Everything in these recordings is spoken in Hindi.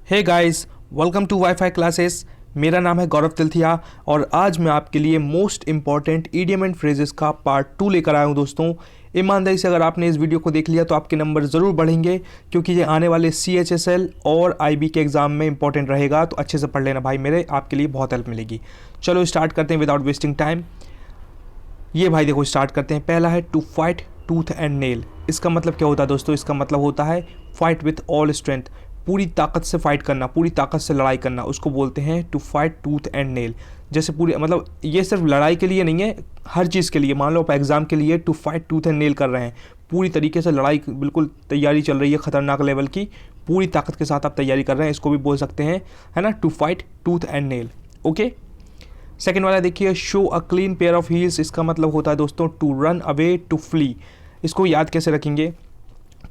Hey guys, welcome to WiFi classes. मेरा नाम है गौरव तिलथिया और आज मैं आपके लिए most important idiom and phrases का पार्ट 2 लेकर आया हूँ। दोस्तों, ईमानदारी से अगर आपने इस वीडियो को देख लिया तो आपके नंबर ज़रूर बढ़ेंगे, क्योंकि ये आने वाले CHSL और IB के एग्ज़ाम में इंपॉर्टेंट रहेगा। तो अच्छे से पढ़ लेना भाई, मेरे आपके लिए बहुत हेल्प मिलेगी। चलो स्टार्ट करते हैं विदाउट वेस्टिंग टाइम। ये भाई देखो, स्टार्ट करते हैं। पहला है to fight tooth and nail. इसका मतलब क्या होता है दोस्तों? इसका मतलब होता है फाइट विथ ऑल स्ट्रेंथ, पूरी ताकत से फाइट करना, पूरी ताकत से लड़ाई करना, उसको बोलते हैं to fight tooth and nail. जैसे पूरी मतलब ये सिर्फ लड़ाई के लिए नहीं है, हर चीज़ के लिए। मान लो आप एग्जाम के लिए to fight tooth and nail कर रहे हैं, पूरी तरीके से लड़ाई, बिल्कुल तैयारी चल रही है खतरनाक लेवल की, पूरी ताकत के साथ आप तैयारी कर रहे हैं, इसको भी बोल सकते हैं, है ना, to fight tooth and nail. Okay, second वाला देखिए, show a clean pair of heels. इसका मतलब होता है दोस्तों to run away, to flee. इसको याद कैसे रखेंगे?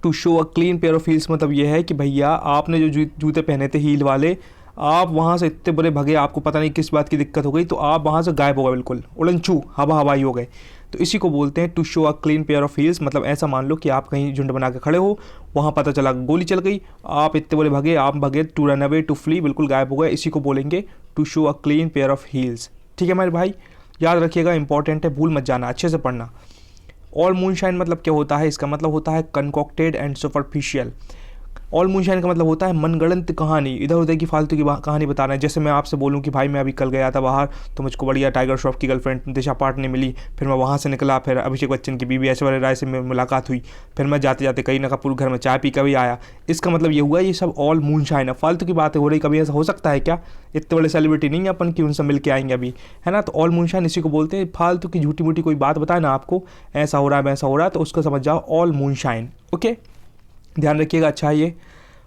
To show a clean pair of heels मतलब ये है कि भैया आपने जो जूते पहने थे हील वाले, आप वहाँ से इतने बड़े भगे, आपको पता नहीं किस बात की दिक्कत हो गई, तो आप वहाँ से गायब हो गए, बिल्कुल उड़नछू हवाई हो गए। तो इसी को बोलते हैं to show a clean pair of heels. मतलब ऐसा मान लो कि आप कहीं झुंड बना के खड़े हो, वहाँ पता चला गोली चल गई, आप इतने बड़े भगे, आप भगे, to run away, to flee, बिल्कुल गायब हो गए। इसी को बोलेंगे to show a clean pair of heels. ठीक है मेरे भाई, याद रखिएगा, इंपॉर्टेंट है, भूल मत जाना, अच्छे से पढ़ना। ऑल मूनशाइन मतलब क्या होता है? इसका मतलब होता है concocted and superficial. All moonshine का मतलब होता है मनगढ़ंत कहानी, इधर उधर की फालतू की कहानी बता रहे हैं। जैसे मैं आपसे बोलूं कि भाई मैं अभी कल गया था बाहर, तो मुझको बढ़िया टाइगर श्रॉफ की गर्लफ्रेंड दिशा पाटनी मिली, फिर मैं वहाँ से निकला, फिर अभिषेक बच्चन की बीबी ऐश्वर्या राय से मुलाकात हुई, फिर मैं जाते जाते करीना कपूर घर में चाय पी कर भी आया। इसका मतलब ये हुआ, ये सब ऑल मूनशाइन है, फालतू की बातें हो रही। कभी ऐसा हो सकता है क्या? इतने बड़े सेलिब्रिटी नहीं है अपन कि उनसे मिल के आएंगे अभी, है ना। तो ऑल मूनशाइन इसी को बोलते हैं। फालतू की झूठी मूठी कोई बात बताए ना आपको, ऐसा हो रहा है वैसा हो रहा है, तो उसको समझ जाओ ऑल मूनशाइन। ओके, ध्यान रखिएगा। अच्छा, ये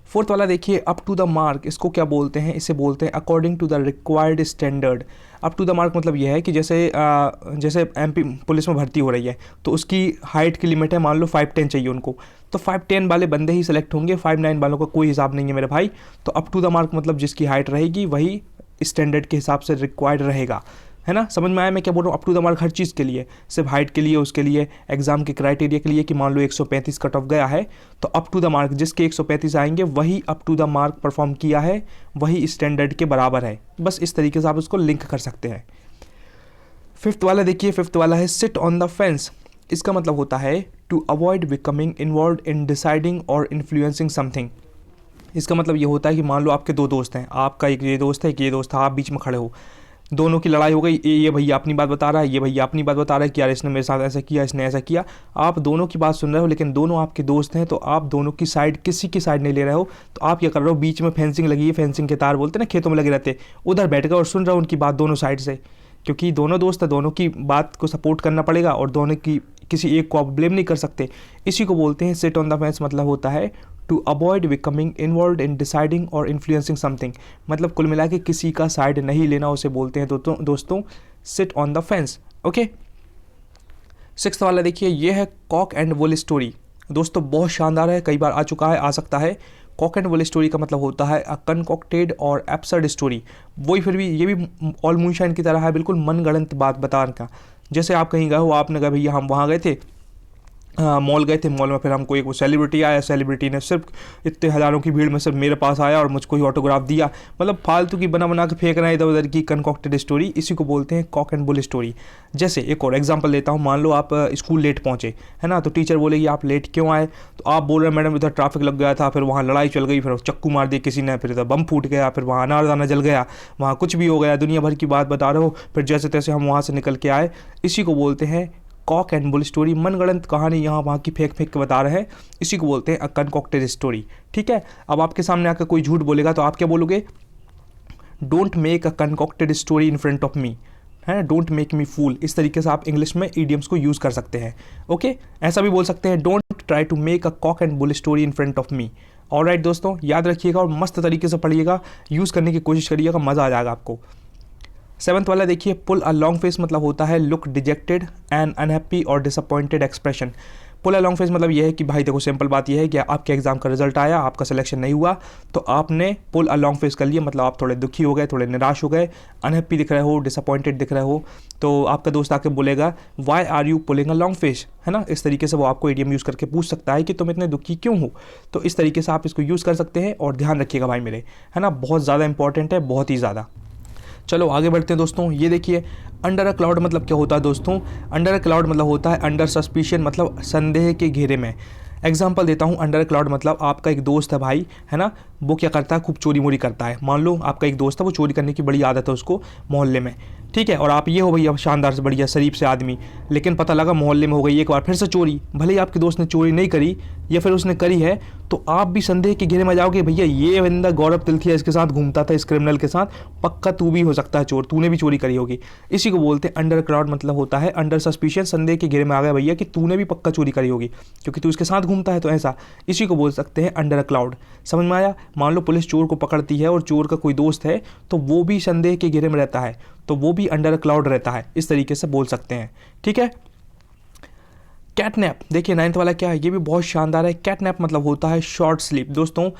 फोर्थ वाला देखिए, अप टू द मार्क। इसको क्या बोलते हैं? इसे बोलते हैं according to the required standard. Up to the mark मतलब यह है कि जैसे MP पुलिस में भर्ती हो रही है, तो उसकी हाइट की लिमिट है, मान लो 5'10" चाहिए उनको, तो 5'10" वाले बंदे ही सिलेक्ट होंगे, 5'9" वालों का कोई हिसाब नहीं है मेरे भाई। तो अप टू द मार्क मतलब जिसकी हाइट रहेगी वही स्टैंडर्ड के हिसाब से रिक्वायर्ड रहेगा, है ना। समझ में आया मैं क्या बोल रहा हूँ? अप टू द मार्क हर चीज़ के लिए, सिर्फ हाइट के लिए, उसके लिए एग्जाम के क्राइटेरिया के लिए कि मान लो 135 कट ऑफ गया है, तो अप टू द मार्क जिसके 135 आएंगे वही up to the mark perform किया है, वही स्टैंडर्ड के बराबर है। बस इस तरीके से आप उसको लिंक कर सकते हैं। फिफ्थ वाला देखिए, फिफ्थ वाला है सिट ऑन द फेंस। इसका मतलब होता है to avoid becoming involve in deciding और इन्फ्लुएंसिंग समथिंग। इसका मतलब ये होता है कि मान लो आपके दो दोस्त हैं, आपका एक ये दोस्त है, एक ये दोस्त है, आप बीच में खड़े हो, दोनों की लड़ाई हो गई, ये भैया अपनी बात बता रहा है, ये भैया अपनी बात बता रहा है कि यार इसने मेरे साथ ऐसा किया, इसने ऐसा किया। आप दोनों की बात सुन रहे हो, लेकिन दोनों आपके दोस्त हैं, तो आप दोनों की साइड, किसी की साइड नहीं ले रहे हो। तो आप क्या कर रहे हो? बीच में फेंसिंग लगी है, फेंसिंग के तार बोलते हैं ना, खेतों में लगे रहते, उधर बैठ गए और सुन रहे हो उनकी बात दोनों साइड से, क्योंकि दोनों दोस्त है, दोनों की बात को सपोर्ट करना पड़ेगा और दोनों की, किसी एक को आप ब्लेम नहीं कर सकते। इसी को बोलते हैं सिट ऑन द फेंस। मतलब होता है to avoid becoming involve in deciding और इन्फ्लुएंसिंग समथिंग। मतलब कुल मिला के किसी का साइड नहीं लेना, उसे बोलते हैं दोस्तों seat on the fence. Okay, sixth वाला देखिए, ये है कॉक एंड वुल स्टोरी। दोस्तों बहुत शानदार है, कई बार आ चुका है, आ सकता है। कॉक एंड वुल स्टोरी का मतलब होता है अ कनकॉक्टेड और एब्सर्ड स्टोरी। वही फिर भी ये भी ऑल मूनशाइन की तरह है, बिल्कुल मनगढ़ंत बात बताने का। जैसे आप कहीं गए हो, आपने कहा भैया हम वहाँ गए थे, मॉल गए थे, मॉल में फिर हमको एक वो सेलिब्रिटी आया, सेलिब्रिटी ने सिर्फ इतने हज़ारों की भीड़ में सिर्फ मेरे पास आया और मुझको ही ऑटोग्राफ दिया। मतलब फालतू की बना के फेंक रहे हैं इधर उधर की कंकॉक्टेड स्टोरी। इसी को बोलते हैं कॉक एंड बुल स्टोरी। जैसे एक और एग्जांपल लेता हूँ, मान लो आप स्कूल लेट पहुँचे, है ना, तो टीचर बोलेगी आप लेट क्यों आए? तो आप बोल रहे हैं मैडम इधर ट्रैफिक लग गया था, फिर वहाँ लड़ाई चल गई, फिर चक्कू मार दिया किसी ने, फिर इधर बम फूट गया, फिर वहाँ अनारदाना जल गया, वहाँ कुछ भी हो गया, दुनिया भर की बात बता रहे हो, फिर जैसे तैसे हम वहाँ से निकल के आए। इसी को बोलते हैं कॉक एंड बुल स्टोरी। मनगढ़ंत कहानी यहाँ वहाँ की फेंक के बता रहे हैं, इसी को बोलते हैं अ कनकॉक्टेड स्टोरी। ठीक है, अब आपके सामने आकर कोई झूठ बोलेगा तो आप क्या बोलोगे? Don't make a concocted story in front of me, है, डोंट मेक मी फूल। इस तरीके से आप इंग्लिश में ईडियम्स को यूज़ कर सकते हैं। ओके, ऐसा भी बोल सकते हैं, don't try to make a cock and bull story in front of me. Alright दोस्तों, याद रखिएगा और मस्त तरीके से पढ़िएगा, यूज़ करने की कोशिश करिएगा, मज़ा आ जाएगा आपको। सेवंथ वाला देखिए, पुल अ लॉन्ग फेस। मतलब होता है लुक डिजेक्टेड एंड अनहैप्पी और डिसअपॉइंटेड एक्सप्रेशन। पुल अलोंग फेज मतलब ये है कि भाई देखो सिंपल बात ये है कि आपके एग्जाम का रिजल्ट आया, आपका सिलेक्शन नहीं हुआ, तो आपने पुल अलोंग फेज कर लिया, मतलब आप थोड़े दुखी हो गए, थोड़े निराश हो गए, अनहैप्पी दिख रहे हो, डिसअपॉइंटेड दिख रहे हो, तो आपका दोस्त आके बोलेगा why are you pulling a long face, है ना। इस तरीके से वो आपको ईडीएम यूज़ करके पूछ सकता है कि तुम इतने दुखी क्यों हो। तो इस तरीके से आप इसको यूज़ कर सकते हैं और ध्यान रखिएगा भाई मेरे, है ना, बहुत ज़्यादा इंपॉर्टेंट है, बहुत ही ज़्यादा। चलो आगे बढ़ते हैं दोस्तों। ये देखिए अंडर अ क्लाउड मतलब क्या होता है दोस्तों, अंडर अ क्लाउड मतलब होता है अंडर सस्पिशन, मतलब संदेह के घेरे में। एग्जाम्पल देता हूँ, अंडर क्लाउड मतलब आपका एक दोस्त है भाई, है ना, वो क्या करता है, खूब चोरी मोरी करता है। मान लो आपका एक दोस्त है, वो चोरी करने की बड़ी आदत है उसको मोहल्ले में, ठीक है, और आप ये हो भैया शानदार से बढ़िया शरीफ से आदमी, लेकिन पता लगा मोहल्ले में हो गई एक बार फिर से चोरी, भले ही आपके दोस्त ने चोरी नहीं करी या फिर उसने करी है, तो आप भी संदेह के घेरे में जाओगे, भैया ये बंदा गौरव तिलथिया इसके साथ घूमता था, इस क्रिमिनल के साथ, पक्का तू भी हो सकता है चोर, तूने भी चोरी करी होगी। इसी को बोलते हैं अंडर क्लाउड, मतलब होता है अंडर सस्पिशन, संदेह के घेरे में आ गया भैया कि तूने भी पक्का चोरी करी होगी क्योंकि तू इसके साथ घूमता है, तो ऐसा, इसी को बोल सकते हैं अंडर क्लाउड। समझ में आया। मान लो पुलिस चोर को पकड़ती है और चोर का कोई दोस्त है, तो वो भी संदेह के घेरे में रहता है, तो वो भी अंडर क्लाउड रहता है, इस तरीके से बोल सकते हैं, ठीक है। कैटनैप देखिए 9th वाला क्या है, ये भी बहुत शानदार है। कैटनैप मतलब होता है शॉर्ट स्लीप। दोस्तों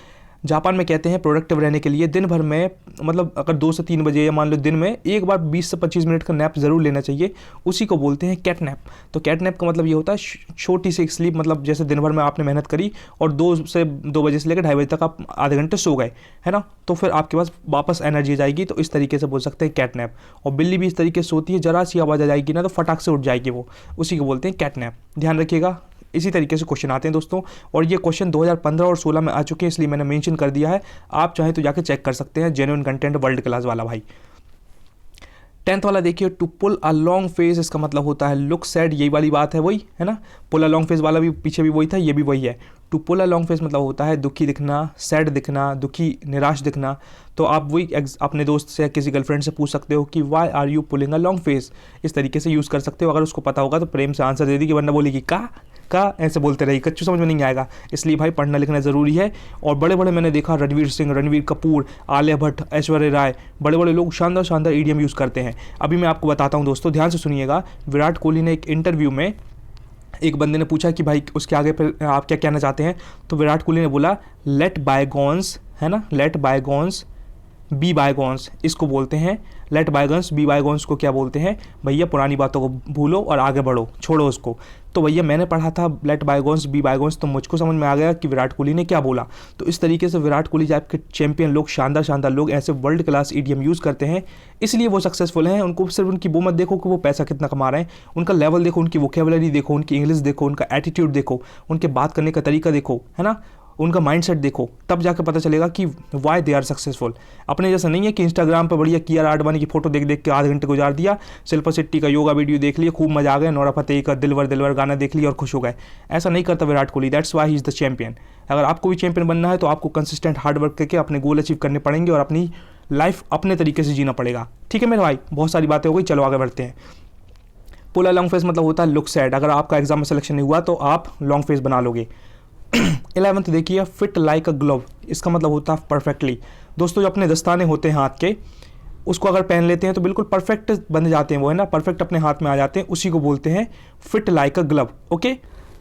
जापान में कहते हैं प्रोडक्टिव रहने के लिए दिन भर में, मतलब अगर 2 से 3 बजे या मान लो दिन में एक बार 20 से 25 मिनट का नैप ज़रूर लेना चाहिए, उसी को बोलते हैं कैटनैप। तो कैटनैप का मतलब ये होता है छोटी सी एक स्लीप, मतलब जैसे दिन भर में आपने मेहनत करी और 2 बजे से लेकर 2:30 बजे तक आप आधे घंटे सो गए, है ना, तो फिर आपके पास वापस एनर्जी जाएगी, तो इस तरीके से बोल सकते हैं कैटनैप। और बिल्ली भी इस तरीके से सोती है, जरा सी आवाज़ आ जाएगी ना तो फटाक से उठ जाएगी वो, उसी को बोलते हैं कैटनैप, ध्यान रखिएगा। इसी तरीके से क्वेश्चन आते हैं दोस्तों, और ये क्वेश्चन 2015 और 16 में आ चुके हैं, इसलिए मैंने मेंशन कर दिया है, आप चाहें तो जाके चेक कर सकते हैं, जेन्युइन कंटेंट वर्ल्ड क्लास वाला भाई। 10th वाला देखिए to pull a long face, इसका मतलब होता है लुक सैड, यही वाली बात है वही, है ना, पुल अ लॉन्ग फेज वाला भी पीछे भी वही था, ये भी वही है। To pull a long face मतलब होता है दुखी दिखना, सैड दिखना, दुखी निराश दिखना। तो आप वही अपने दोस्त से या किसी गर्लफ्रेंड से पूछ सकते हो कि why are you pulling a long face, इस तरीके से यूज़ कर सकते हो। अगर उसको पता होगा तो प्रेम से आंसर दे दी, कि वरना बोलेगी का ऐसे बोलते रही, कच्चू समझ में नहीं आएगा। इसलिए भाई पढ़ना लिखना ज़रूरी है। और बड़े बड़े मैंने देखा रणवीर सिंह, रणवीर कपूर, आलिया भट्ट, ऐश्वर्या राय, बड़े बड़े लोग शानदार शानदार ईडीएम यूज़ करते हैं। अभी मैं आपको बताता हूँ दोस्तों, ध्यान से सुनिएगा। विराट कोहली ने एक इंटरव्यू में, एक बंदे ने पूछा कि भाई उसके आगे फिर आप क्या कहना चाहते हैं, तो विराट कोहली ने बोला लेट बायगॉन्स, है ना, लेट बायगॉन्स बी बायगॉन्स, इसको बोलते हैं लेट बायगॉन्स बी बायगॉन्स को क्या बोलते हैं भैया, पुरानी बातों को भूलो और आगे बढ़ो, छोड़ो उसको। तो भैया मैंने पढ़ा था लेट बायगॉन्स बी बायगॉन्स, तो मुझको समझ में आ गया कि विराट कोहली ने क्या बोला। तो इस तरीके से विराट कोहली टाइप के चैंपियन लोग, शानदार शानदार लोग ऐसे वर्ल्ड क्लास ईडीएम यूज़ करते हैं, इसलिए वो सक्सेसफुल हैं। उनको सिर्फ उनकी वो मत देखो कि वो पैसा कितना कमा रहे हैं, उनका लेवल देखो, उनकी वोकेबलरी देखो, उनकी इंग्लिश देखो, उनका एटीट्यूड देखो, उनके बात करने का तरीका देखो, है ना, उनका माइंडसेट देखो, तब जाकर पता चलेगा कि वाई दे आर सक्सेसफुल। अपने जैसा नहीं है कि इंस्टाग्राम पर बढ़िया किया आडवाणी की फोटो देख देख के आधे घंटे गुजार दिया, शिल्पा शेट्टी का योगा वीडियो देख लिया, खूब मजा आ गया, नोरा फतेही का दिलवर दिलवर गाना देख लिया और खुश हो गए। ऐसा नहीं करता Virat Kohli, that's why he is the champion. अगर आपको भी चैंपियन बनना है तो आपको कंसिस्टेंट हार्ड वर्क करके अपने गोल अचीव करने पड़ेंगे और अपनी लाइफ अपने तरीके से जीना पड़ेगा। ठीक है मेरे भाई, बहुत सारी बातें हो गई, चलो आगे बढ़ते हैं। पुल अ लॉन्ग फेस मतलब होता है लुक सैड। अगर आपका एग्जाम में सिलेक्शन नहीं हुआ तो आप लॉन्ग फेस बना लोगे। 11th देखिए फिट लाइक अ ग्लोव, इसका मतलब होता है परफेक्टली। दोस्तों जो अपने दस्ताने होते हैं हाथ के, उसको अगर पहन लेते हैं तो बिल्कुल परफेक्ट बन जाते हैं वो, है ना, परफेक्ट अपने हाथ में आ जाते हैं, उसी को बोलते हैं फिट लाइक अ ग्लव। ओके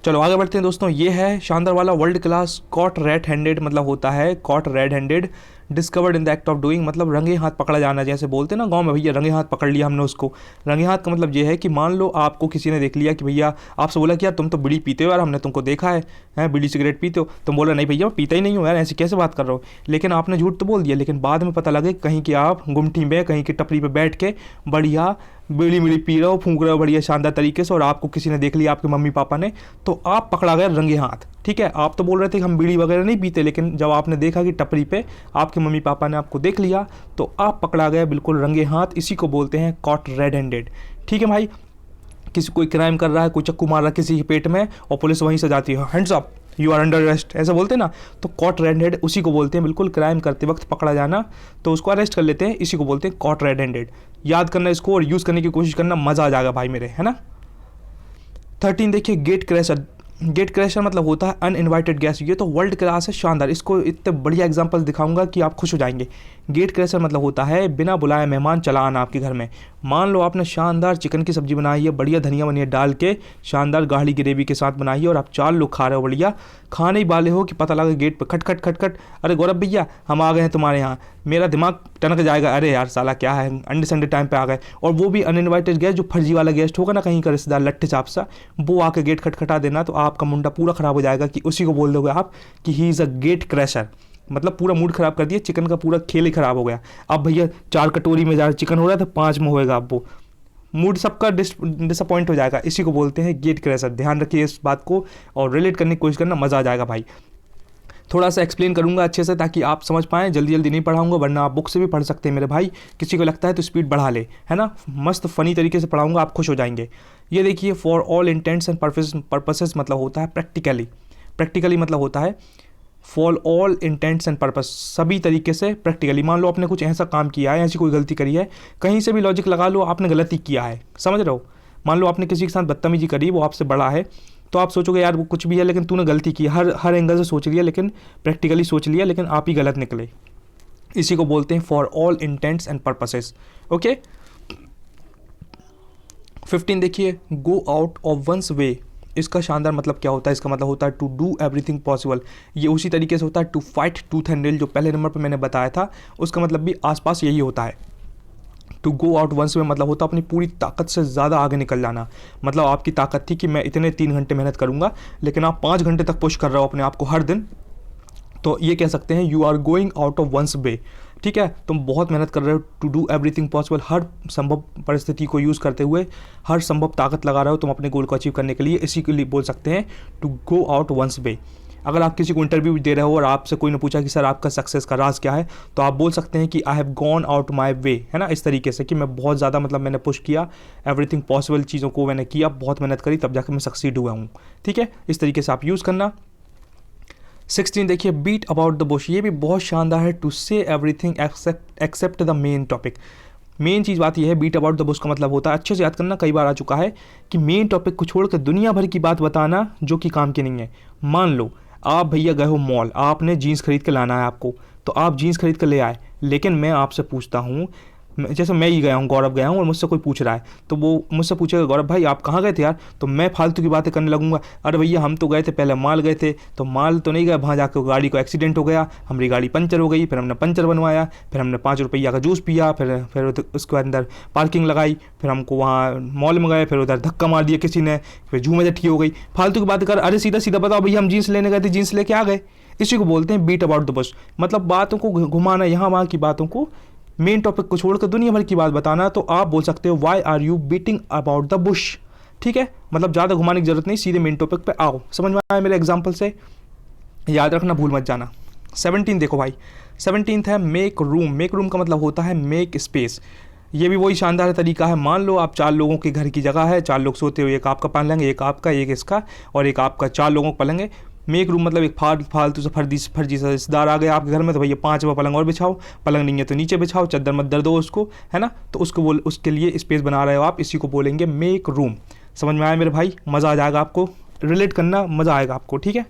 चलो आगे बढ़ते हैं दोस्तों। ये है शानदार वाला world class cot red handed, मतलब होता है cot red handed, discovered in the act of doing, मतलब रंगे हाथ पकड़ा जाना। जैसे बोलते हैं ना गांव में, भैया रंगे हाथ पकड़ लिया हमने उसको। रंगे हाथ का मतलब ये है कि मान लो आपको किसी ने देख लिया कि भैया, आपसे बोला कि यार तुम तो बीड़ी पीते हो यार, हमने तुमको देखा है बीड़ी सिगरेट पीते हो। तुम बोला नहीं भैया मैं पीता ही नहीं हूँ यार, ऐसी कैसे बात कर रहे हो। लेकिन आपने झूठ तो बोल दिया, लेकिन बाद में पता लगे कहीं कि आप गुमटी में कहीं की टपरी पर बैठ के बढ़िया बीड़ी मीड़ी पी रहे हो, फूंक रहे हो बढ़िया शानदार तरीके से, और आपको किसी ने देख लिया, आपके मम्मी पापा ने, तो आप पकड़ा गया रंगे हाथ। ठीक है, आप तो बोल रहे थे कि हम बीड़ी वगैरह नहीं पीते, लेकिन जब आपने देखा कि टपरी पे आपके मम्मी पापा ने आपको देख लिया, तो आप पकड़ा गया बिल्कुल रंगे हाथ। इसी को बोलते हैं कॉट रेड हैंडेड। ठीक है भाई, किसी कोई क्राइम कर रहा है, कोई चक्कू मार रहा है किसी के पेट में, और पुलिस वहीं से जाती है, hands up you are under arrest, ऐसा बोलते हैं ना, तो कॉट रेड हैंडेड उसी को बोलते हैं। बिल्कुल क्राइम करते वक्त पकड़ा जाना, तो उसको अरेस्ट कर लेते हैं, इसी को बोलते हैं कॉट रेड हैंडेड। याद करना इसको और यूज़ करने की कोशिश करना, मज़ा आ जाएगा भाई मेरे, है ना। 13 देखिए गेट क्रैशर, गेट क्रैशर मतलब होता है अनइनवाइटेड गेस्ट। ये तो वर्ल्ड क्लास है, शानदार, इसको इतने बढ़िया एग्जांपल्स दिखाऊंगा कि आप खुश हो जाएंगे। गेट क्रैशर मतलब होता है बिना बुलाए मेहमान चला आना आपके घर में। मान लो आपने शानदार चिकन की सब्जी बनाई है, बढ़िया धनिया वनिया डाल के, शानदार गाढ़ी ग्रेवी के साथ बनाई है, और आप 4 लोग खा रहे हो, बढ़िया खाने ही वाले हो कि पता लगा गेट पर खट खट खट खट, अरे गौरव भैया हम आ गए हैं तुम्हारे यहाँ। मेरा दिमाग टनक जाएगा, अरे यार साला क्या है, अंडे संडे टाइम पे आ गए। और वो भी अनइनवाइटेड गेस्ट, जो फर्जी वाला गेस्ट होगा ना, कहीं का रिश्तेदार लट्टे चाप सा, वो आके गेट खटखटा देना, तो आपका मुंडा पूरा खराब हो जाएगा कि उसी को बोल दोगे आप कि he is a gate crasher. मतलब पूरा मूड खराब कर दिया, चिकन का पूरा खेल ही खराब हो गया। अब भैया 4 कटोरी में ज़्यादा चिकन हो रहा था, 5 में होएगा, अब वो मूड सबका डिसअपॉइंट हो जाएगा। इसी को बोलते हैं गेट क्रैशर। ध्यान रखिए इस बात को और रिलेट करने की कोशिश करना, मज़ा आ जाएगा भाई। थोड़ा सा एक्सप्लेन करूंगा अच्छे से ताकि आप समझ पाएँ, जल्दी जल्दी नहीं पढ़ाऊंगा, वरना आप बुक से भी पढ़ सकते हैं मेरे भाई। किसी को लगता है तो स्पीड बढ़ा ले, है ना, मस्त फनी तरीके से पढ़ाऊंगा, आप खुश हो जाएंगे। ये देखिए, for all intends and purposes मतलब होता है प्रैक्टिकली। प्रैक्टिकली मतलब होता है for all intends and purpose, सभी तरीके से प्रैक्टिकली। मान लो आपने कुछ ऐसा काम किया है, ऐसी कोई गलती करी है, कहीं से भी लॉजिक लगा लो आपने गलती किया है, समझ रहे हो। मान लो आपने किसी के साथ बदतमीजी करी, वो आपसे बड़ा है, तो आप सोचोगे यार वो कुछ भी है लेकिन तूने गलती की, हर एंगल से सोच लिया, लेकिन प्रैक्टिकली सोच लिया, लेकिन आप ही गलत निकले। इसी को बोलते हैं for all intends and purposes. Okay, 15 देखिए, गो आउट ऑफ वंस वे। इसका शानदार मतलब क्या होता है, इसका मतलब होता है टू डू एवरीथिंग पॉसिबल। ये उसी तरीके से होता है to fight tooth and nail, जो पहले नंबर पर मैंने बताया था, उसका मतलब भी आसपास यही होता है। टू गो आउट वंस में मतलब होता है अपनी पूरी ताकत से ज़्यादा आगे निकल जाना। मतलब आपकी ताकत थी कि मैं इतने 3 घंटे मेहनत करूंगा, लेकिन आप 5 घंटे तक पुश कर रहे हो अपने आप को हर दिन, तो ये कह सकते हैं you are going out of one's way. ठीक है, तुम बहुत मेहनत कर रहे हो, टू डू एवरीथिंग पॉसिबल, हर संभव परिस्थिति को यूज़ करते हुए हर संभव ताकत लगा रहे हो तुम अपने गोल को अचीव करने के लिए। इसी के लिए बोल सकते हैं टू गो आउट वंस वे। अगर आप किसी को इंटरव्यू दे रहे हो और आपसे कोई ने पूछा कि सर आपका सक्सेस का राज क्या है, तो आप बोल सकते हैं कि I have gone out my way, है ना, इस तरीके से कि मैं बहुत ज़्यादा, मतलब मैंने पुश किया, एवरीथिंग पॉसिबल चीज़ों को मैंने किया, बहुत मेहनत करी, तब जाकर मैं सक्सीड हुआ हूँ। ठीक है, इस तरीके से आप यूज़ करना। 16 देखिए, बीट अबाउट द बुश। ये भी बहुत शानदार है, to say everything except the main topic. Main चीज़ बात यह है, बीट अबाउट द बुश का मतलब होता है, अच्छे से याद करना, कई बार आ चुका है, कि मेन टॉपिक को छोड़कर दुनिया भर की बात बताना जो कि काम की नहीं है। मान लो आप भैया गए हो मॉल, आपने जीन्स खरीद के लाना है आपको, तो आप जीन्स खरीद कर ले आए, लेकिन मैं आपसे पूछता हूँ, जैसे मैं ही गया हूँ, गौरव गया हूँ, और मुझसे कोई पूछ रहा है, तो वो मुझसे पूछेगा गौरव भाई आप कहाँ गए थे यार, तो मैं फालतू की बातें करने लगूंगा, अरे भैया हम तो गए थे, पहले माल गए थे, तो माल तो नहीं गए, वहाँ जाकर गाड़ी को एक्सीडेंट हो गया, हमारी गाड़ी पंचर हो गई, फिर हमने पंचर बनवाया, फिर हमने 5 रुपया का जूस पिया, फिर उसके अंदर पार्किंग लगाई, फिर हमको वहाँ मॉल में गए, फिर उधर धक्का मार दिया किसी ने, फिर झूमे झटकी हो गई, फालतू की बातें कर, अरे सीधा सीधा बताओ भैया हम जीन्स लेने गए थे, जीन्स लेके आ गए। इसी को बोलते हैं बीट अबाउट द बुश, मतलब बातों को घुमाना, यहाँ वहाँ की बातों को, मेन टॉपिक को छोड़कर दुनिया भर की बात बताना। तो आप बोल सकते हो why are you beating about the bush. ठीक है, मतलब ज़्यादा घुमाने की जरूरत नहीं, सीधे मेन टॉपिक पे आओ। समझ में आया मेरे एग्जाम्पल से, याद रखना, भूल मत जाना। 17 देखो भाई, 17 है मेक रूम। मेक रूम का मतलब होता है मेक स्पेस। ये भी वही शानदार तरीका है। मान लो आप 4 लोगों के घर की जगह है, 4 लोग सोते हुए, एक आपका पलंग, एक आपका, एक इसका, और एक आपका, 4 लोगों का पलंग है। मेक रूम मतलब एक फालतू से फर्जी सा रिश्तेदार आ गया आपके घर में, तो भैया 5वां पलंग और बिछाओ, पलंग नहीं है तो नीचे बिछाओ, चद्दर मद्दर दो उसको, है ना, तो उसके लिए स्पेस बना रहे हो आप, इसी को बोलेंगे मेक रूम। समझ में आया मेरे भाई, मज़ा आ जाएगा आपको, रिलेट करना मज़ा आएगा आपको। ठीक है,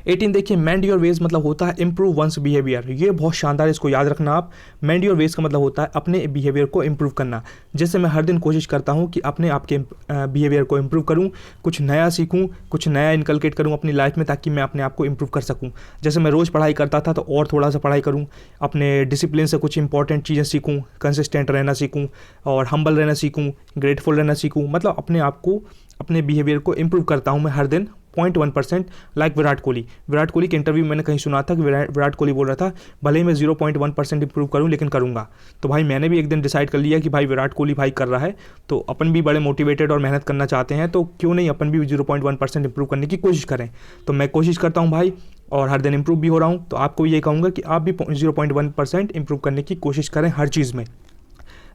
18 देखिए, मेंड योर वेज मतलब होता है इंप्रूव वंस बिहेवियर। ये बहुत शानदार है, इसको याद रखना आप। मेंड योर वेज का मतलब होता है अपने बिहेवियर को इंप्रूव करना। जैसे मैं हर दिन कोशिश करता हूँ कि अपने आपके बिहेवियर को इंप्रूव करूँ, कुछ नया सीखूँ, कुछ नया इनकलकेट करूँ अपनी लाइफ में, ताकि मैं अपने आप को इंप्रूव कर सकूँ। जैसे मैं रोज़ पढ़ाई करता था, तो और थोड़ा सा पढ़ाई करूँ, अपने डिसिप्लिन से कुछ इंपॉर्टेंट चीज़ें सीखूँ, कंसिस्टेंट रहना सीखूँ, और हम्बल रहना सीखूँ, ग्रेटफुल रहना सीखूँ। मतलब अपने आप को, अपने बिहेवियर को इंप्रूव करता हूँ मैं हर दिन 0.1%। लाइक विराट कोहली के इंटरव्यू मैंने कहीं सुना था कि विराट कोहली बोल रहा था भले ही मैं 0.1% इंप्रूव करूं, लेकिन करूंगा। तो भाई मैंने भी एक दिन डिसाइड कर लिया कि भाई विराट कोहली भाई कर रहा है, तो अपन भी बड़े मोटिवेटेड और मेहनत करना चाहते हैं, तो क्यों नहीं अपन भी 0.1% इंप्रूव करने की कोशिश करें। तो मैं कोशिश करता हूँ भाई, और हर दिन इंप्रूव भी हो रहा हूँ। तो आपको ये कहूँगा कि आप भी 0.1% इंप्रूव करने की कोशिश करें हर चीज़ में।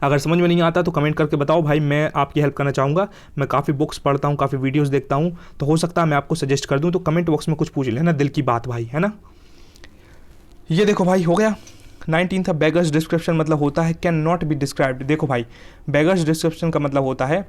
अगर समझ में नहीं आता तो कमेंट करके बताओ भाई, मैं आपकी हेल्प करना चाहूँगा। मैं काफ़ी बुक्स पढ़ता हूँ, काफ़ी वीडियोस देखता हूँ, तो हो सकता है मैं आपको सजेस्ट कर दूँ। तो कमेंट बॉक्स में कुछ पूछ लेना, दिल की बात भाई, है ना। ये देखो भाई, हो गया। 19 था बेगर्स डिस्क्रिप्शन मतलब होता है कैन नॉट बी डिस्क्राइब्ड। देखो भाई, बेगर्स डिस्क्रिप्शन का मतलब होता है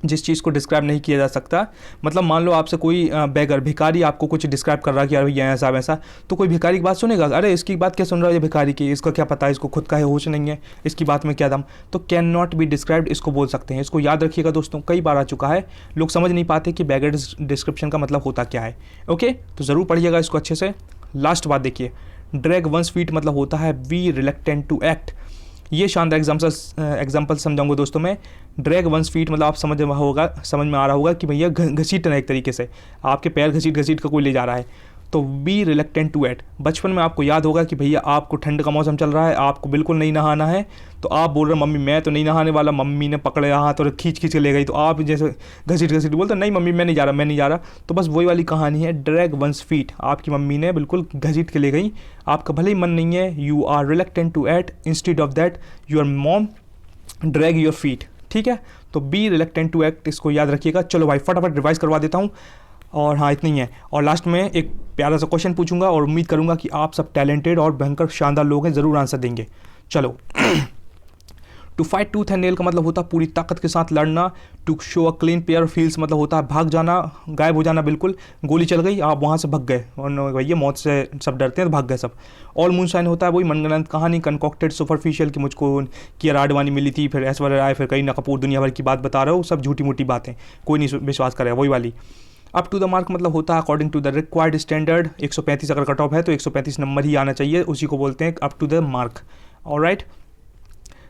जिस चीज़ को डिस्क्राइब नहीं किया जा सकता। मतलब मान लो आपसे कोई बेगर भिखारी आपको कुछ डिस्क्राइब कर रहा है कि यार भैया ऐसा वैसा, तो कोई भिखारी की बात सुनेगा? अरे इसकी बात क्या सुन रहा है ये भिखारी की, इसका क्या पता है, इसको खुद का है होश नहीं है, इसकी बात में क्या दम। तो कैन नॉट बी डिस्क्राइब्ड इसको बोल सकते हैं। इसको याद रखिएगा दोस्तों, कई बार आ चुका है, लोग समझ नहीं पाते कि बेगर डिस्क्रिप्शन का मतलब होता क्या है। ओके, तो ज़रूर पढ़िएगा इसको अच्छे से। लास्ट बात देखिए, ड्रैग वंस फीट मतलब होता है बी रिलेक्टेंट टू एक्ट। ये शानदार एग्जाम्पल समझाऊंगा दोस्तों मैं। ड्रैग वंस फीट मतलब आप समझ में आ रहा होगा कि भैया घसीटना है, एक तरीके से आपके पैर घसीट का कोई ले जा रहा है। तो बी रिलेक्टेंट टू एट, बचपन में आपको याद होगा कि भैया आपको ठंड का मौसम चल रहा है, आपको बिल्कुल नहीं नहाना है, तो आप बोल रहे मम्मी मैं तो नहीं नहाने वाला, मम्मी ने पकड़े हाथ और खींच के ले गई, तो आप जैसे घसीट बोलते नहीं मम्मी मैं नहीं जा रहा। तो बस वही वाली कहानी है, ड्रैग वंस फीट, आपकी मम्मी ने बिल्कुल घसीट के ले गई, आपका भले ही मन नहीं है, you are reluctant to eat, instead of that your mom drag your feet. ठीक है, तो बी रिलेक्टेंट टू एक्ट, इसको याद रखिएगा। चलो भाई फटाफट रिवाइज करवा देता हूँ, और हाँ इतनी है। और लास्ट में एक प्यारा सा क्वेश्चन पूछूंगा और उम्मीद करूंगा कि आप सब टैलेंटेड और भयंकर शानदार लोग हैं, ज़रूर आंसर देंगे। चलो to fight tooth and nail का मतलब होता है पूरी ताकत के साथ लड़ना। To show a clean pair of heels मतलब होता है भाग जाना, गायब हो जाना, बिल्कुल गोली चल गई आप वहाँ से भग गए, और भैया मौत से सब डरते हैं तो भाग गए सब। ऑल मूनशाइन होता है वही मनगढ़ंत कहानी, कंकॉक्टेड सुपरफिशियल की मुझको कियारा आडवाणी मिली थी, फिर ऐश्वर्या राय, फिर करीना कपूर, दुनिया भर की बात बता रहे हो, सब झूठी मूठी बातें, कोई नहीं विश्वास करेगा, वही वाली। अप टू द मार्क मतलब होता है according to the required standard, 135 अगर कट ऑफ है तो 135 नंबर ही आना चाहिए, उसी को बोलते हैं up to the mark. Alright.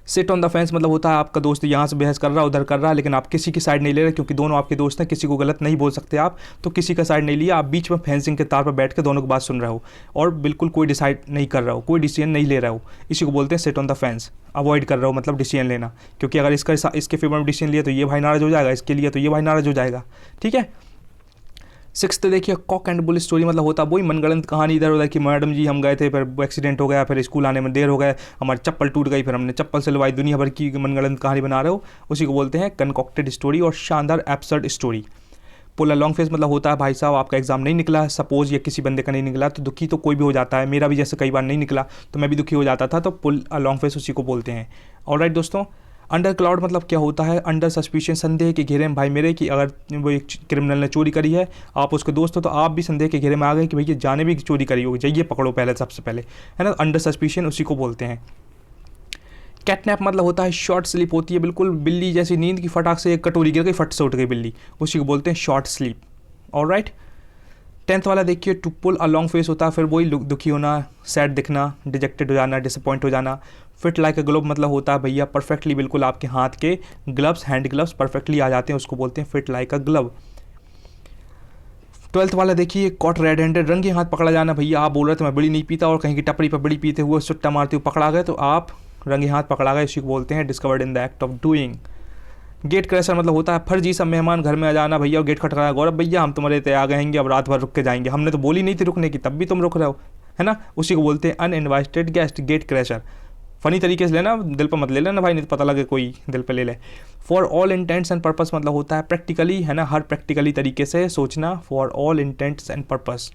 Sit on the fence मतलब होता है आपका दोस्त यहाँ से बहस कर रहा है उधर कर रहा है, लेकिन आप किसी की साइड नहीं ले रहे, क्योंकि दोनों आपके दोस्त हैं, किसी को गलत नहीं बोल सकते आप, तो किसी का साइड नहीं लिया, आप बीच में फेंसिंग के तार पर बैठ के दोनों की बात सुन रहे हो और बिल्कुल कोई डिसाइड नहीं कर रहे हो, कोई डिसीजन नहीं ले रहे हो, इसी को बोलते हैं seat on the fence. Avoid कर रहे हो मतलब डिसीजन लेना, क्योंकि अगर इसके फेवर में डिसीजन लिया तो ये भाई नाराज हो जाएगा, इसके लिए तो ये भाई नाराज हो जाएगा। ठीक है। सिक्स्थ देखिए, कॉक एंड बुल स्टोरी मतलब होता है वही मनगढ़ंत कहानी इधर उधर की, मैडम जी हम गए थे फिर एक्सीडेंट हो गया, फिर स्कूल आने में देर हो गया, हमारी चप्पल टूट गई, फिर हमने चप्पल सिलवाई, दुनिया भर की मनगढ़ंत कहानी बना रहे हो, उसी को बोलते हैं कनकॉक्टेड स्टोरी और शानदार absurd story. Pull a long face मतलब होता है भाई साहब आपका एग्जाम नहीं निकला, सपोज या किसी बंदे का नहीं निकला, तो दुखी तो कोई भी हो जाता है, मेरा भी जैसे कई बार नहीं निकला तो मैं भी दुखी हो जाता था, तो पुल अ लॉन्ग फेस उसी को बोलते हैं। ऑलराइट दोस्तों। अंडर क्लाउड मतलब क्या होता है, अंडर सस्पिशन, संदेह के घेरे में भाई मेरे, कि अगर वो एक क्रिमिनल ने चोरी करी है, आप उसके दोस्त हो, तो आप भी संदेह के घेरे में आ गए कि भैया जाने भी चोरी करी होगी, जाइए पकड़ो पहले, सबसे पहले, है ना। अंडर सस्पिशन उसी को बोलते हैं। कैटनैप मतलब होता है शॉर्ट स्लीप होती है, बिल्कुल बिल्ली जैसी नींद की, फटाक से एक कटोरी गिर गई, फट से उठ गई बिल्ली, उसी को बोलते हैं शॉर्ट स्लीप। ऑलराइट। 10th वाला देखिए, to pull a long face होता है फिर वही दुखी होना, सैड दिखना, डिजेक्टेड हो जाना, डिसअपॉइंट हो जाना। फिट लाइक अ ग्लोव मतलब होता है भैया परफेक्टली, बिल्कुल आपके हाथ के ग्लव्स, हैंड ग्लव्स परफेक्टली आ जाते हैं, उसको बोलते हैं फिट लाइक अ ग्लव। 12th वाला देखिए, कॉट रेड हैंडेड, रंगे हाथ पकड़ा जाना, भैया आप बोल रहे थे मैं बीड़ी नहीं पीता और कहीं की टपरी पर बीड़ी पीते हुए सुट्टा मारते हुए पकड़ा गए, तो आप रंगे हाथ पकड़ा गए, इसी को बोलते हैं discovered in the act of doing. Gate crasher मतलब होता है फर्जी सब मेहमान घर में आ जाना, भैया और गेट खटखटाया, गौरव भैया हम तुम्हारे ते आ गए हैं, अब रात भर रुक के जाएंगे, हमने तो बोली नहीं थी रुकने की, तब भी तुम रुक रहे हो, है ना, उसी को बोलते हैं uninvited guest, gate crasher. Funny तरीके से लेना, दिल पर मत ले लेना भाई, नहीं तो पता लगे कोई दिल पे ले ले। For all intends and purpose मतलब होता है प्रैक्टिकली, है ना, हर प्रैक्टिकली तरीके से सोचना, for all intends and purpose.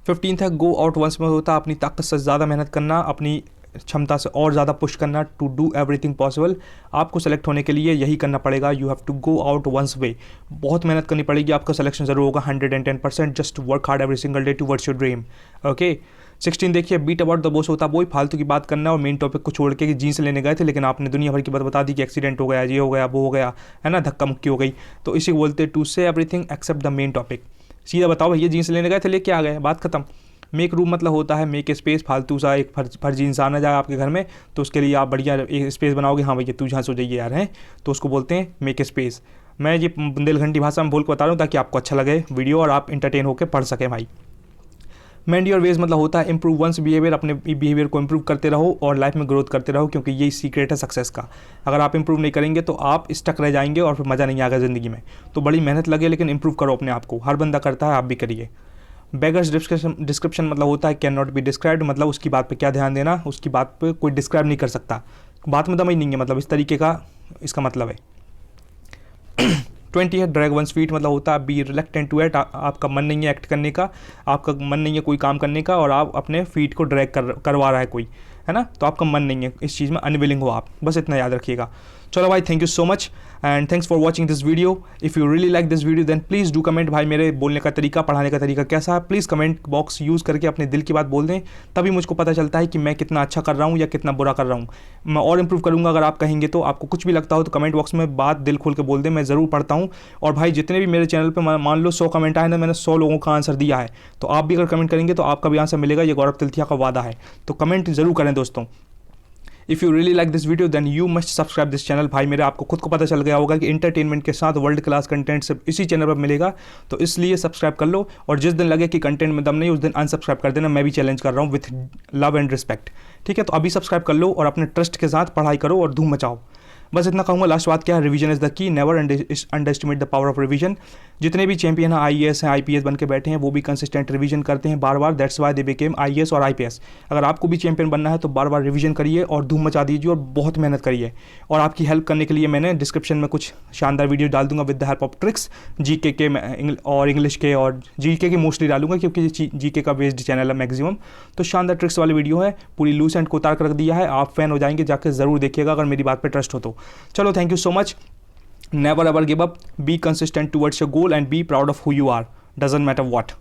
15th है गो आउट वंस में होता है अपनी ताकत से ज़्यादा मेहनत करना, अपनी क्षमता से और ज़्यादा पुश करना, टू डू एवरीथिंग पॉसिबल। आपको सेलेक्ट होने के लिए यही करना पड़ेगा, you have to go out one's way, बहुत मेहनत करनी पड़ेगी, आपका सिलेक्शन जरूर होगा 110%, just work hard every single day towards your dream. Okay. 16 देखिए, बीट अबाउट द बॉस होता है वही फालतू की बात करना और मेन टॉपिक को छोड़ के, कि जीन्स लेने गए थे लेकिन आपने दुनिया भर की बात बता दी कि एक्सीडेंट हो गया, ये हो गया, वो हो गया, है ना, धक्का मुक्की हो गई, तो इसी को बोलते हैं to say everything except the main topic. सीधा बताओ भैया जीन्स लेने गए थे, लेके आ गए, बात खत्म। मेक रूम मतलब होता है मेक स्पेस, फालतू सा एक फर्जी इंसान आ जाए आपके घर में, तो उसके लिए आप बढ़िया एक स्पेस बनाओगे, हाँ भैया तू जहाँ सो जाइए यार, हैं, तो उसको बोलते हैं मेक स्पेस। मैं ये बुंदेलखंडी भाषा में बोल के बता रहा हूँ ताकि आपको अच्छा लगे वीडियो और आप इंटरटेन होकर पढ़ सकें भाई। मेंड योर वेज मतलब होता है इंप्रूव वंस बिहेवियर, अपने बिहेवियर को इंप्रूव करते रहो और लाइफ में ग्रोथ करते रहो, क्योंकि यही सीक्रेट है सक्सेस का। अगर आप इंप्रूव नहीं करेंगे तो आप स्टक रह जाएंगे और फिर मज़ा नहीं आएगा ज़िंदगी में, तो बड़ी मेहनत लगे लेकिन इंप्रूव करो अपने आप को, हर बंदा करता है, आप भी करिए। बेगर्स डिस्क्रिप्शन मतलब होता है कैन नॉट बी डिस्क्राइब्ड, मतलब उसकी बात पे क्या ध्यान देना, उसकी बात पे कोई डिस्क्राइब नहीं कर सकता, बात में दम ही नहीं है, मतलब इस तरीके का इसका मतलब है। 20 है ड्रैग वंस फीट मतलब होता है बी रिलेक्टेंट टू एक्ट, आपका मन नहीं है एक्ट करने का, आपका मन नहीं है कोई काम करने का और आप अपने फीट को ड्रैग करवा रहा है कोई, है ना, तो आपका मन नहीं है इस चीज़ में, अनविलिंग हो आप, बस इतना याद रखिएगा। चलो भाई, thank you so much and thanks for watching this video. If you really like this video then please do comment. भाई मेरे बोलने का तरीका, पढ़ाने का तरीका कैसा है, प्लीज़ कमेंट बॉक्स यूज़ करके अपने दिल की बात बोल दें, तभी मुझको पता चलता है कि मैं कितना अच्छा कर रहा हूँ या कितना बुरा कर रहा हूँ। मैं और इंप्रूव करूँगा अगर आप कहेंगे तो। आपको कुछ भी लगता हो तो कमेंट बॉक्स में बात दिल खोल के बोल दें, मैं ज़रूर पढ़ता हूँ। और भाई जितने भी मेरे चैनल पर मान लो 100 कमेंट आए ना, मैंने 100 लोगों का आंसर दिया है, तो आप भी अगर कमेंट करेंगे तो आपका भी आंसर मिलेगा, ये गौरव तिलथिया का वादा है। तो कमेंट जरूर करें दोस्तों। If you really like this video then you must subscribe this channel. भाई मेरे आपको खुद को पता चल गया होगा कि इंटरटेनमेंट के साथ वर्ल्ड क्लास कंटेंट सिर्फ इसी चैनल पर मिलेगा, तो इसलिए सब्सक्राइब कर लो। और जिस दिन लगे कि कंटेंट में दम नहीं, उस दिन अनसब्सक्राइब कर देना, मैं भी चैलेंज कर रहा हूँ विथ लव एंड रिस्पेक्ट। ठीक है, तो अभी सब्सक्राइब कर लो और अपने ट्रस्ट के साथ पढ़ाई करो और धूम मचाओ। बस इतना कहूँगा। लास्ट बात क्या है, revision is the key, never under estimate the power of revision. जितने भी चैंपियन हैं, आईएएस हैं, आईपीएस बन के बैठे हैं, वो भी कंसिस्टेंट रिवीजन करते हैं बार बार, that's why they became IAS और आईपीएस। अगर आपको भी चैंपियन बनना है तो बार बार रिवीजन करिए और धूम मचा दीजिए और बहुत मेहनत करिए। और आपकी हेल्प करने के लिए मैंने डिस्क्रिप्शन में कुछ शानदार वीडियो डाल दूंगा with the help of tricks, GK के और इंग्लिश के, और जीके के मोस्टली डालूंगा क्योंकि जीके का बेस्ड चैनल है मैक्सिमम। तो शानदार ट्रिक्स वाली वीडियो है, पूरी लूस एंड को उतार कर रख दिया है, आप फैन हो जाएंगे, जाकर जरूर देखिएगा अगर मेरी बात पर ट्रस्ट हो तो। चलो, thank you so much. Never ever give up. Be consistent towards your goal and be proud of who you are. Doesn't matter what.